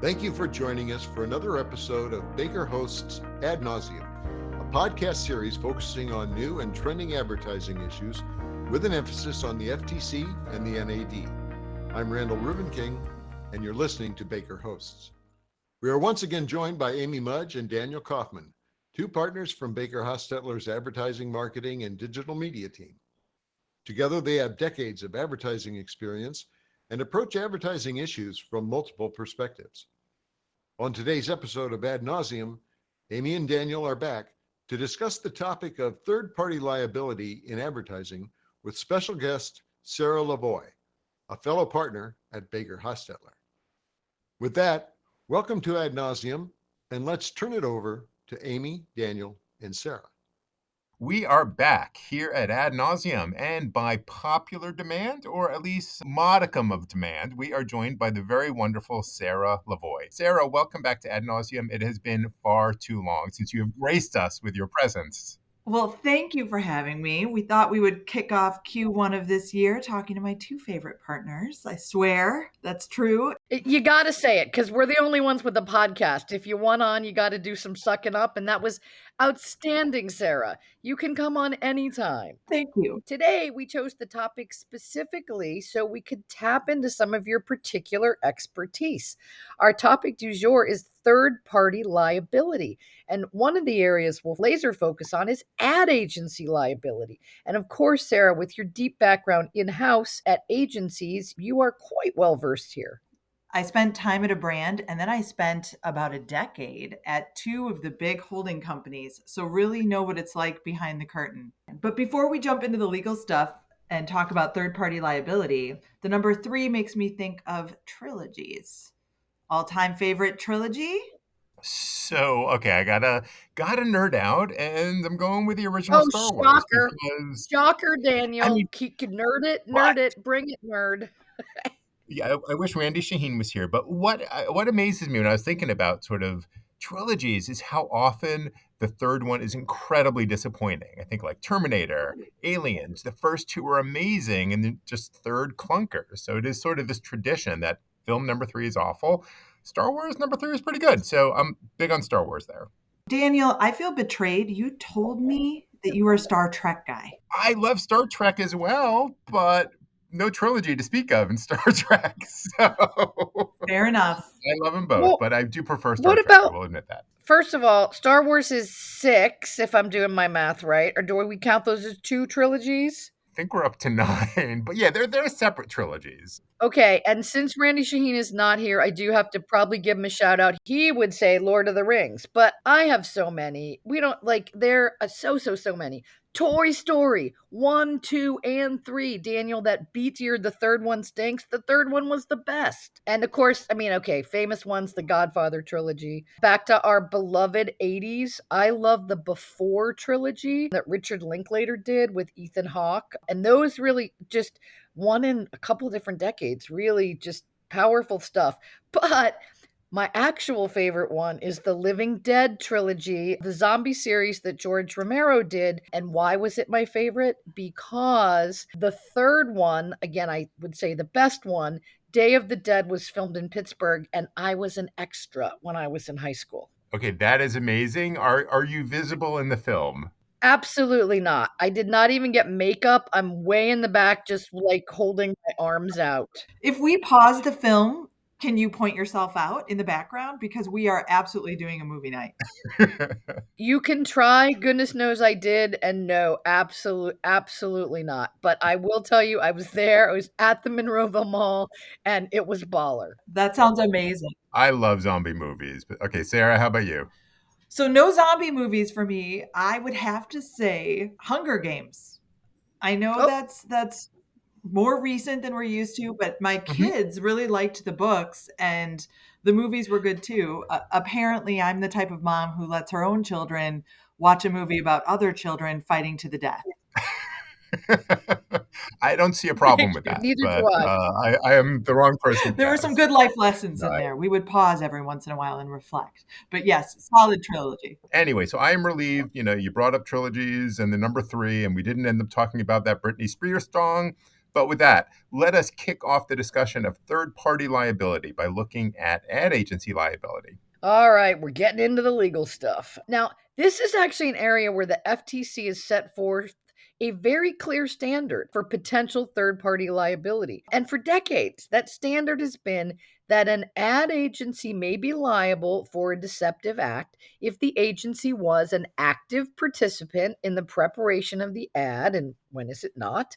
Thank you for joining us for another episode of Baker Host's Ad Nauseam, a podcast series focusing on new and trending advertising issues with an emphasis on the FTC and the NAD. I'm Randall Rubin King, and you're listening to Baker Hosts. We are once again joined by Amy Mudge and Daniel Kaufman, two partners from Baker Hostetler's advertising, marketing, and digital media team. Together, they have decades of advertising experience and approach advertising issues from multiple perspectives. On today's episode of Ad Nauseam, Amy and Daniel are back to discuss the topic of third-party liability in advertising with special guest Sarah Slavoi, a fellow partner at Baker Hostetler. With that, welcome to Ad Nauseam, and let's turn it over to Amy, Daniel, and Sarah. We are back here at Ad Nauseam, and by popular demand, or at least modicum of demand, we are joined by the very wonderful Sarah Slavoi. Sarah, welcome back to Ad Nauseam. It has been far too long since you have graced us with your presence. Well, thank you for having me. We thought we would kick off Q1 of this year talking to my two favorite partners. I swear that's true. You got to say it because we're the only ones with a podcast. If you want on, you got to do some sucking up. And that was outstanding, Sarah. You can come on anytime. Thank you. Today, we chose the topic specifically so we could tap into some of your particular expertise. Our topic du jour is third-party liability. And one of the areas we'll laser focus on is ad agency liability. And of course, Sarah, with your deep background in-house at agencies, you are quite well versed here. I spent time at a brand, and then I spent about a decade at two of the big holding companies. So really know what it's like behind the curtain. But before we jump into the legal stuff and talk about third-party liability, the number 3 makes me think of trilogies. All-time favorite trilogy? So, okay, I gotta nerd out, and I'm going with the original Star Wars. Shocker, Daniel. I mean, nerd it, bring it, nerd. Yeah, I wish Randy Shaheen was here. But what amazes me when I was thinking about sort of trilogies is how often the third one is incredibly disappointing. I think like Terminator, Aliens, the first two were amazing, and then just third clunkers. So it is sort of this tradition that film number 3 is awful. Star Wars number 3 is pretty good. So I'm big on Star Wars there. Daniel, I feel betrayed. You told me that you were a Star Trek guy. I love Star Trek as well, but no trilogy to speak of in Star Trek. So fair enough. I love them both, but I do prefer Star Trek. I will admit that. First of all, Star Wars is 6, if I'm doing my math right. Or do we count those as 2 trilogies? I think we're up to 9. But yeah, they're separate trilogies. Okay, and since Randy Shaheen is not here, I do have to probably give him a shout out. He would say Lord of the Rings, but I have so many. We don't there are so many. Toy Story 1, 2, and 3. Daniel, that B tier, the third one stinks. The third one was the best. And of course, famous ones, the Godfather trilogy. Back to our beloved 80s. I love the Before trilogy that Richard Linklater did with Ethan Hawke. And those really just one in a couple of different decades, really just powerful stuff. But my actual favorite one is the Living Dead trilogy, the zombie series that George Romero did. And why was it my favorite? Because the third one, again, I would say the best one, Day of the Dead, was filmed in Pittsburgh, and I was an extra when I was in high school. Okay, that is amazing. Are you visible in the film? Absolutely not. I did not even get makeup. I'm way in the back, just holding my arms out. If we pause the film, can you point yourself out in the background? Because we are absolutely doing a movie night. You can try. Goodness knows I did. And no, absolutely not. But I will tell you, I was there. I was at the Monroeville Mall, and it was baller. That sounds amazing. I love zombie movies. But okay, Sarah, how about you? So no zombie movies for me. I would have to say Hunger Games. I know that's more recent than we're used to, but my kids really liked the books, and the movies were good too. Apparently, I'm the type of mom who lets her own children watch a movie about other children fighting to the death. I don't see a problem with that. But I am the wrong person. There were some good life lessons in there. We would pause every once in a while and reflect. But yes, solid trilogy. Anyway, so I am relieved. You brought up trilogies and the number 3, and we didn't end up talking about that Britney Spears song. But with that, let us kick off the discussion of third-party liability by looking at ad agency liability. All right, we're getting into the legal stuff. Now, this is actually an area where the FTC has set forth a very clear standard for potential third-party liability. And for decades, that standard has been that an ad agency may be liable for a deceptive act if the agency was an active participant in the preparation of the ad, and when is it not?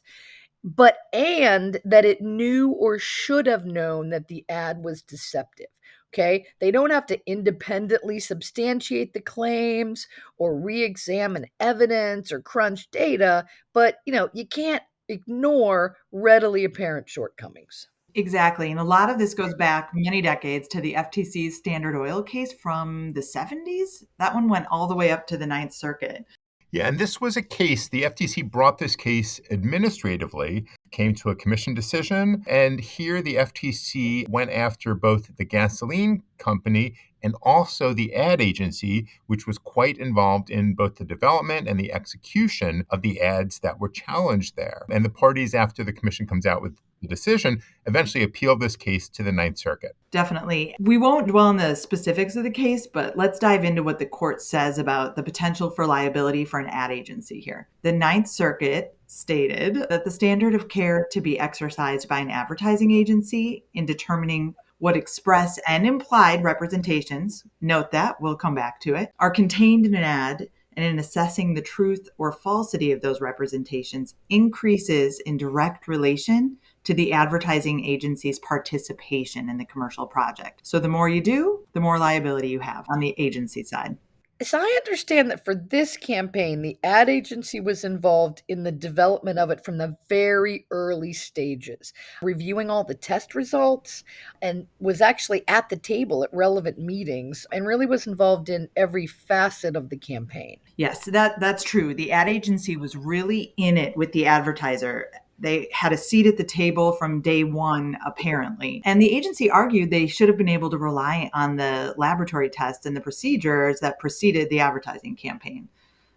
And that it knew or should have known that the ad was deceptive. Okay. They don't have to independently substantiate the claims or re examine evidence or crunch data, but you can't ignore readily apparent shortcomings. Exactly. And a lot of this goes back many decades to the FTC's Standard Oil case from the 70s. That one went all the way up to the Ninth Circuit. Yeah, and this was a case, the FTC brought this case administratively, came to a commission decision, and here the FTC went after both the gasoline company and also the ad agency, which was quite involved in both the development and the execution of the ads that were challenged there. And the parties, after the commission comes out with the decision, eventually appealed this case to the Ninth Circuit. Definitely. We won't dwell on the specifics of the case, but let's dive into what the court says about the potential for liability for an ad agency here. The Ninth Circuit stated that the standard of care to be exercised by an advertising agency in determining what express and implied representations, note that, we'll come back to it, are contained in an ad, and in assessing the truth or falsity of those representations increases in direct relation to the advertising agency's participation in the commercial project. So the more you do, the more liability you have on the agency side. So I understand that for this campaign, the ad agency was involved in the development of it from the very early stages, reviewing all the test results, and was actually at the table at relevant meetings and really was involved in every facet of the campaign. Yes, that's true. The ad agency was really in it with the advertiser. They had a seat at the table from day one, apparently. And the agency argued they should have been able to rely on the laboratory tests and the procedures that preceded the advertising campaign.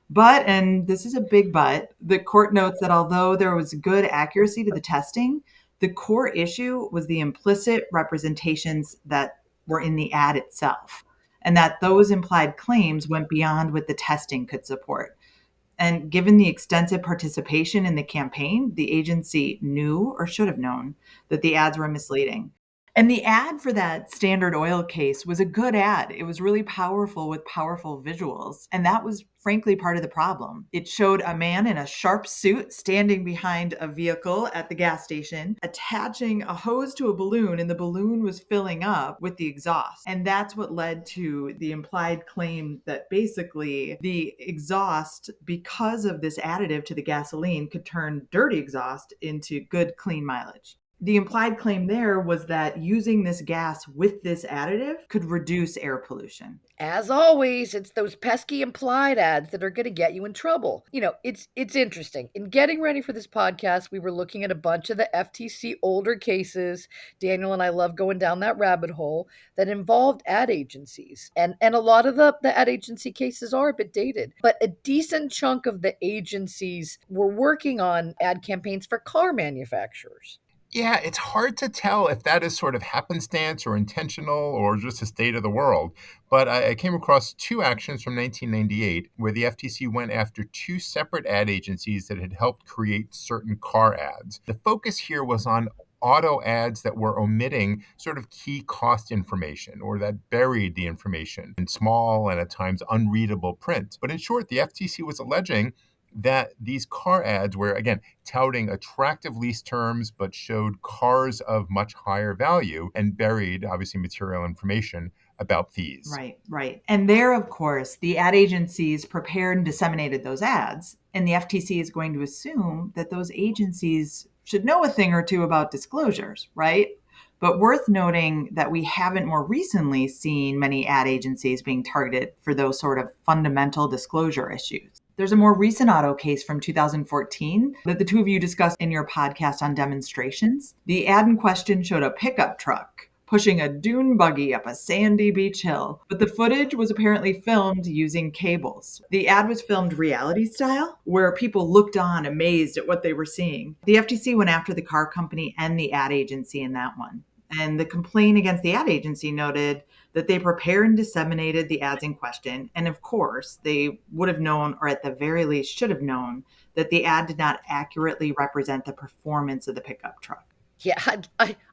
But, and this is a big but, the court notes that although there was good accuracy to the testing, the core issue was the implicit representations that were in the ad itself, and that those implied claims went beyond what the testing could support. And given the extensive participation in the campaign, the agency knew or should have known that the ads were misleading. And the ad for that Standard Oil case was a good ad. It was really powerful with powerful visuals. And that was frankly part of the problem. It showed a man in a sharp suit standing behind a vehicle at the gas station, attaching a hose to a balloon, and the balloon was filling up with the exhaust. And that's what led to the implied claim that basically the exhaust, because of this additive to the gasoline, could turn dirty exhaust into good, clean mileage. The implied claim there was that using this gas with this additive could reduce air pollution. As always, it's those pesky implied ads that are going to get you in trouble. It's interesting. In getting ready for this podcast, we were looking at a bunch of the FTC older cases. Daniel and I love going down that rabbit hole that involved ad agencies. And a lot of the ad agency cases are a bit dated, but a decent chunk of the agencies were working on ad campaigns for car manufacturers. Yeah, it's hard to tell if that is sort of happenstance or intentional or just a state of the world. But I came across two actions from 1998 where the FTC went after two separate ad agencies that had helped create certain car ads. The focus here was on auto ads that were omitting sort of key cost information or that buried the information in small and at times unreadable print. But in short, the FTC was alleging that these car ads were, again, touting attractive lease terms, but showed cars of much higher value and buried, obviously, material information about fees. Right. And there, of course, the ad agencies prepared and disseminated those ads. And the FTC is going to assume that those agencies should know a thing or two about disclosures, right? But worth noting that we haven't more recently seen many ad agencies being targeted for those sort of fundamental disclosure issues. There's a more recent auto case from 2014 that the two of you discussed in your podcast on demonstrations. The ad in question showed a pickup truck pushing a dune buggy up a sandy beach hill. But the footage was apparently filmed using cables. The ad was filmed reality style, where people looked on amazed at what they were seeing. The FTC went after the car company and the ad agency in that one. And the complaint against the ad agency noted that they prepared and disseminated the ads in question. And of course, they would have known, or at the very least should have known, that the ad did not accurately represent the performance of the pickup truck. Yeah,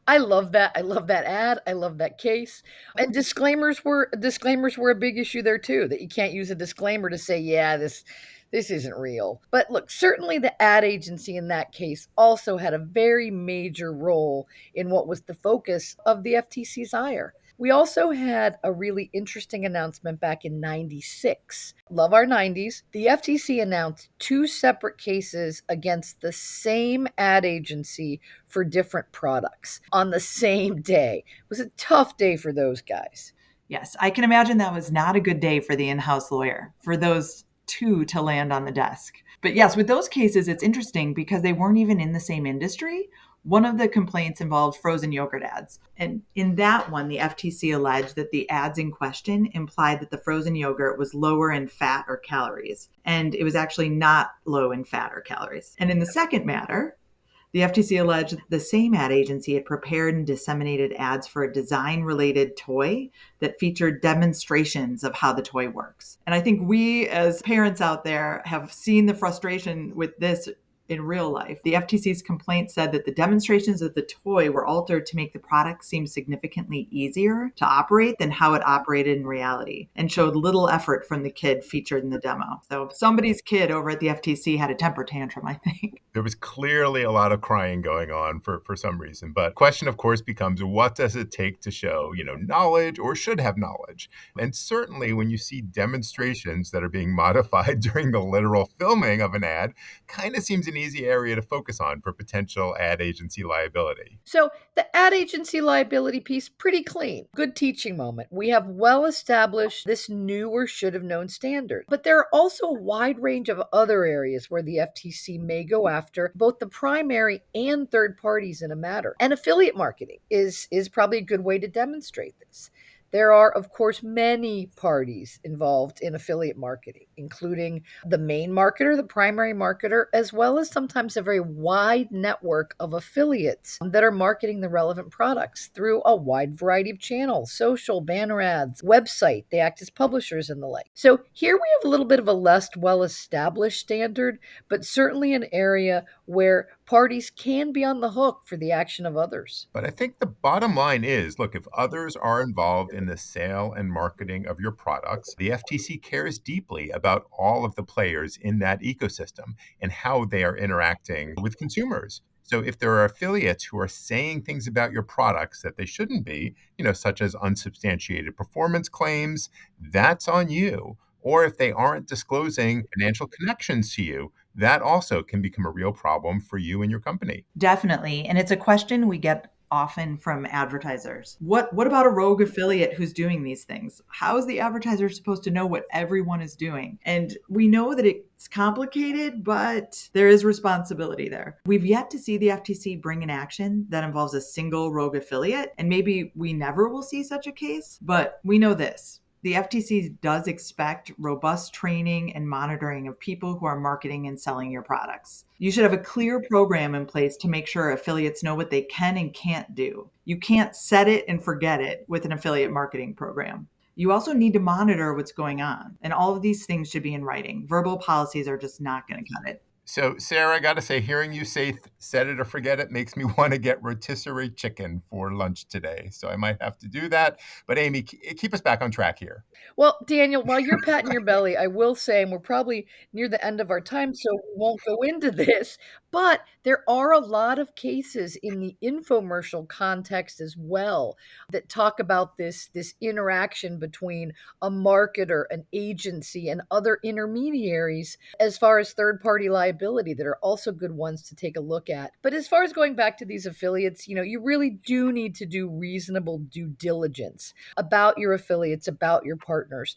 I love that. I love that ad. I love that case. And disclaimers were a big issue there too. That you can't use a disclaimer to say, yeah, this isn't real. But look, certainly the ad agency in that case also had a very major role in what was the focus of the FTC's ire. We also had a really interesting announcement back in 96. Love our 90s. The FTC announced 2 separate cases against the same ad agency for different products on the same day. It was a tough day for those guys. Yes, I can imagine that was not a good day for the in-house lawyer, for those 2 to land on the desk. But yes, with those cases, it's interesting because they weren't even in the same industry. One of the complaints involved frozen yogurt ads. And in that one, the FTC alleged that the ads in question implied that the frozen yogurt was lower in fat or calories. And it was actually not low in fat or calories. And in the second matter, the FTC alleged that the same ad agency had prepared and disseminated ads for a design-related toy that featured demonstrations of how the toy works. And I think we, as parents out there, have seen the frustration with this in real life. The FTC's complaint said that the demonstrations of the toy were altered to make the product seem significantly easier to operate than how it operated in reality, and showed little effort from the kid featured in the demo. So somebody's kid over at the FTC had a temper tantrum, I think. There was clearly a lot of crying going on for some reason. But the question, of course, becomes what does it take to show, knowledge or should have knowledge? And certainly when you see demonstrations that are being modified during the literal filming of an ad, kind of seems an easy area to focus on for potential ad agency liability. So the ad agency liability piece, pretty clean. Good teaching moment. We have well established this new or should have known standard. But there are also a wide range of other areas where the FTC may go after both the primary and third parties in a matter. And affiliate marketing is probably a good way to demonstrate this. There are, of course, many parties involved in affiliate marketing, including the main marketer, the primary marketer, as well as sometimes a very wide network of affiliates that are marketing the relevant products through a wide variety of channels, social, banner ads, website. They act as publishers and the like. So here we have a little bit of a less well-established standard, but certainly an area where parties can be on the hook for the action of others. But I think the bottom line is, look, if others are involved in the sale and marketing of your products, the FTC cares deeply about all of the players in that ecosystem and how they are interacting with consumers. So if there are affiliates who are saying things about your products that they shouldn't be, such as unsubstantiated performance claims, that's on you. Or if they aren't disclosing financial connections to you, that also can become a real problem for you and your company. Definitely. And it's a question we get often from advertisers. What about a rogue affiliate who's doing these things? How is the advertiser supposed to know what everyone is doing? And we know that it's complicated, but there is responsibility there. We've yet to see the FTC bring an action that involves a single rogue affiliate, and maybe we never will see such a case, but we know this. The FTC does expect robust training and monitoring of people who are marketing and selling your products. You should have a clear program in place to make sure affiliates know what they can and can't do. You can't set it and forget it with an affiliate marketing program. You also need to monitor what's going on, and all of these things should be in writing. Verbal policies are just not going to cut it. So, Sarah, I got to say, hearing you say set it or forget it makes me want to get rotisserie chicken for lunch today. So I might have to do that. But Amy, keep us back on track here. Well, Daniel, while you're patting your belly, I will say, and we're probably near the end of our time, so we won't go into this, but there are a lot of cases in the infomercial context as well that talk about this interaction between a marketer, an agency, and other intermediaries as far as third-party liability that are also good ones to take a look at. But as far as going back to these affiliates, you really do need to do reasonable due diligence about your affiliates, about your partners.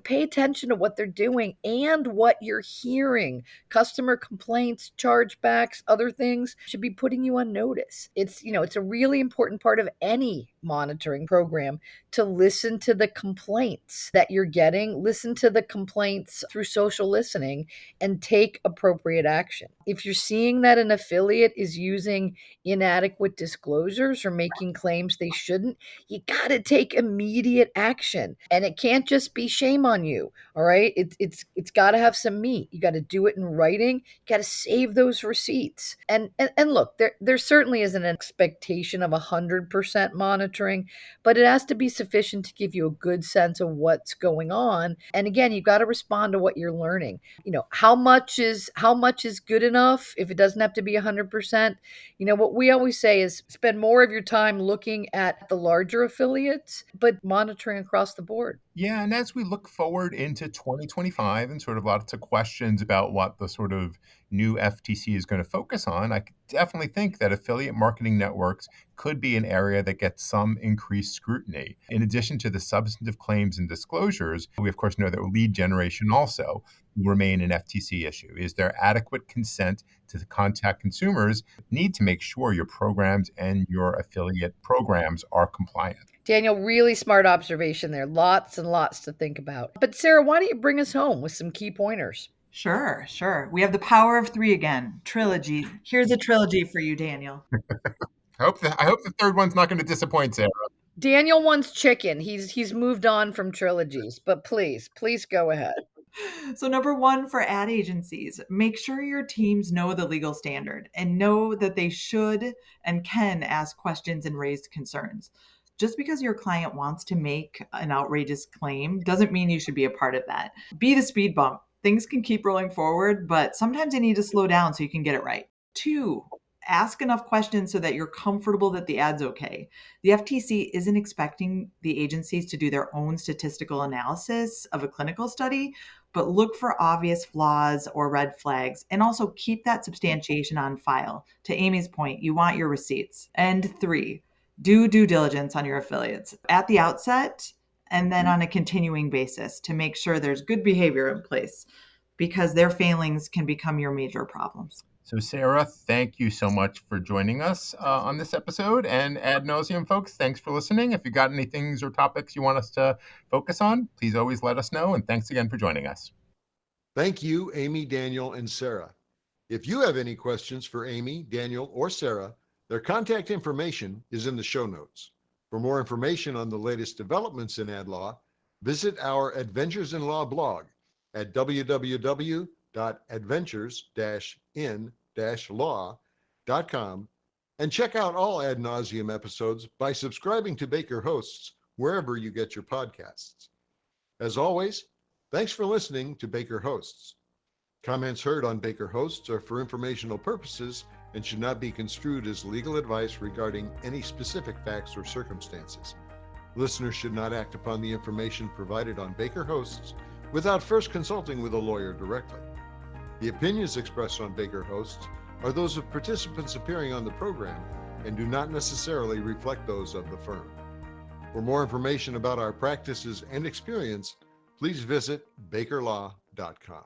Pay attention to what they're doing and what you're hearing. Customer complaints, chargebacks, other things should be putting you on notice. It's a really important part of any monitoring program to listen to the complaints that you're getting, listen to the complaints through social listening, and take appropriate action. If you're seeing that an affiliate is using inadequate disclosures or making claims they shouldn't, you got to take immediate action. And it can't just be shame on you. All right. It's got to have some meat. You got to do it in writing. You got to save those receipts. And look, there certainly isn't an expectation of 100% monitoring, but it has to be sufficient to give you a good sense of what's going on. And again, you've got to respond to what you're learning. How much is good enough if it doesn't have to be 100%? What we always say is spend more of your time looking at the larger affiliates, but monitoring across the board. Yeah, and as we look forward into 2025 and sort of lots of questions about what the sort of new FTC is going to focus on, I definitely think that affiliate marketing networks could be an area that gets some increased scrutiny. In addition to the substantive claims and disclosures, we of course know that lead generation also will remain an FTC issue. Is there adequate consent to contact consumers? Need to make sure your programs and your affiliate programs are compliant. Daniel, really smart observation there. Lots and lots to think about. But Sarah, why don't you bring us home with some key pointers? Sure. We have the power of three again. Trilogy. Here's a trilogy for you, Daniel. I hope the third one's not going to disappoint Sarah. Daniel wants chicken. He's moved on from trilogies, but please go ahead. So number one for ad agencies, make sure your teams know the legal standard and know that they should and can ask questions and raise concerns. Just because your client wants to make an outrageous claim doesn't mean you should be a part of that. Be the speed bump. Things can keep rolling forward, but sometimes you need to slow down so you can get it right. Two, ask enough questions so that you're comfortable that the ad's okay. The FTC isn't expecting the agencies to do their own statistical analysis of a clinical study, but look for obvious flaws or red flags, and also keep that substantiation on file. To Amy's point, you want your receipts. And three, do due diligence on your affiliates at the outset and then on a continuing basis to make sure there's good behavior in place, because their failings can become your major problems. So Sarah, thank you so much for joining us on this episode. And Ad Nauseam folks, thanks for listening. If you got any things or topics you want us to focus on, please always let us know. And thanks again for joining us. Thank you, Amy, Daniel, and Sarah. If you have any questions for Amy, Daniel, or Sarah, their contact information is in the show notes. For more information on the latest developments in ad law, visit our Adventures in Law blog at www.adventures-in-law.com and check out all Ad Nauseam episodes by subscribing to Baker Hosts wherever you get your podcasts. As always, thanks for listening to Baker Hosts. Comments heard on Baker Hosts are for informational purposes and should not be construed as legal advice regarding any specific facts or circumstances. Listeners should not act upon the information provided on Baker Hosts without first consulting with a lawyer directly. The opinions expressed on Baker Hosts are those of participants appearing on the program and do not necessarily reflect those of the firm. For more information about our practices and experience, please visit bakerlaw.com.